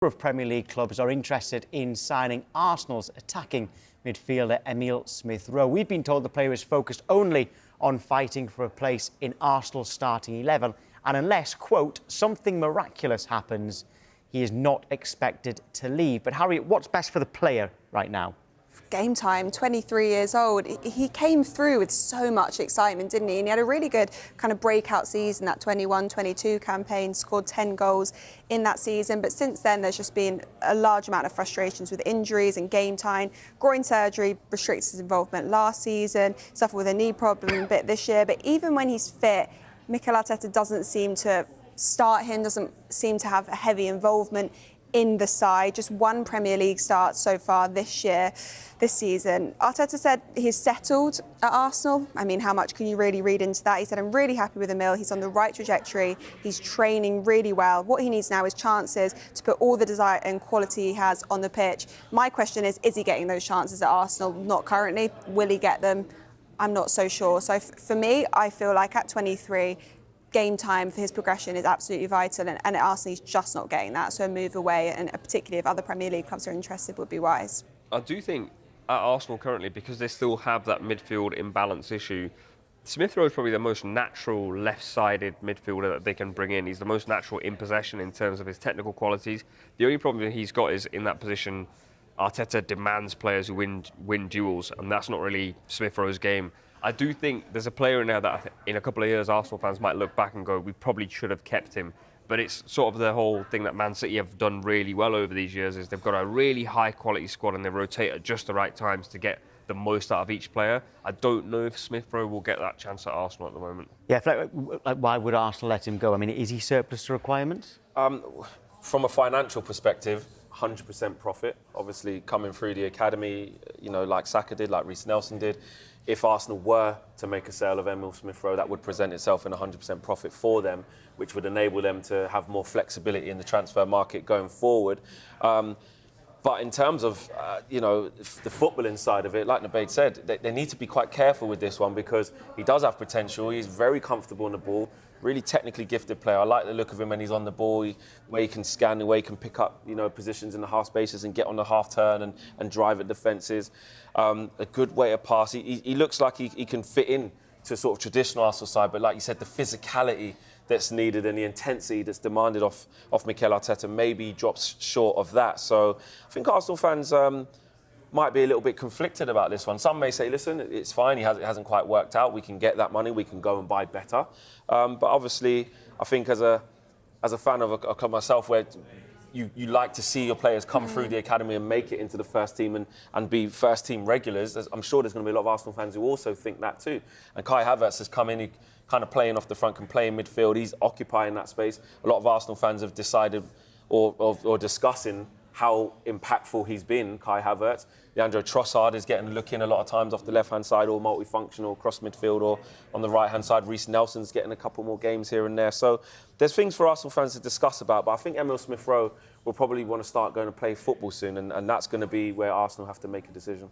of Premier League clubs are interested in signing Arsenal's attacking midfielder Emile Smith-Rowe. We've been told the player is focused only on fighting for a place in Arsenal's starting 11, and unless, quote, something miraculous happens, he is not expected to leave. But Harriet, what's best for the player right now? Game time, 23 years old. He came through with so much excitement, didn't he? And he had a really good kind of breakout season, that 21-22 campaign, scored 10 goals in that season. But since then, there's just been a large amount of frustrations with injuries and game time. Groin surgery restricts his involvement last season, suffered with a knee problem a bit this year. But even when he's fit, Mikel Arteta doesn't seem to start him, doesn't seem to have a heavy involvement in the side. Just one Premier League start so far this season. Arteta said he's settled at Arsenal. I mean, how much can you really read into that? He said, I'm really happy with Emile. He's on the right trajectory. He's training really well. What he needs now is chances to put all the desire and quality he has on the pitch. My question is he getting those chances at Arsenal? Not currently. Will he get them? I'm not so sure. So for me, I feel like at 23, game time for his progression is absolutely vital, and at Arsenal he's just not getting that, so a move away, and particularly if other Premier League clubs are interested, would be wise. I do think at Arsenal currently, because they still have that midfield imbalance issue, Smith-Rowe is probably the most natural left-sided midfielder that they can bring in. He's the most natural in possession in terms of his technical qualities. The only problem he's got is in that position, Arteta demands players who win duels, and that's not really Smith-Rowe's game. I do think there's a player in there that in a couple of years Arsenal fans might look back and go, we probably should have kept him. But it's sort of the whole thing that Man City have done really well over these years is they've got a really high quality squad and they rotate at just the right times to get the most out of each player. I don't know if Smith-Rowe will get that chance at Arsenal at the moment. Yeah, why would Arsenal let him go? I mean, is he surplus to requirements? From a financial perspective, 100% profit. Obviously, coming through the academy, you know, like Saka did, like Reece Nelson did. If Arsenal were to make a sale of Emile Smith-Rowe, that would present itself in 100% profit for them, which would enable them to have more flexibility in the transfer market going forward. But in terms of, you know, the footballing side of it, like Nabeed said, they need to be quite careful with this one because he does have potential. He's very comfortable on the ball, really technically gifted player. I like the look of him when he's on the ball, the way he can scan, the way he can pick up, you know, positions in the half spaces and get on the half turn and drive at defences. A good way to pass. He looks like he can fit in to sort of traditional Arsenal side, but like you said, the physicality that's needed and the intensity that's demanded off Mikel Arteta maybe drops short of that. So I think Arsenal fans might be a little bit conflicted about this one. Some may say, listen, it's fine, it hasn't quite worked out, we can get that money, we can go and buy better. But obviously, I think as a fan of a club myself, where you like to see your players come through the academy and make it into the first team and be first team regulars, I'm sure there's going to be a lot of Arsenal fans who also think that too. And Kai Havertz has come in, kind of playing off the front, can play in midfield, he's occupying that space. A lot of Arsenal fans have decided or discussing how impactful he's been, Kai Havertz. Leandro Trossard is getting a look in a lot of times off the left-hand side, or multifunctional cross midfield, or on the right-hand side. Reece Nelson's getting a couple more games here and there. So there's things for Arsenal fans to discuss about, but I think Emile Smith-Rowe will probably want to start going to play football soon, and that's going to be where Arsenal have to make a decision.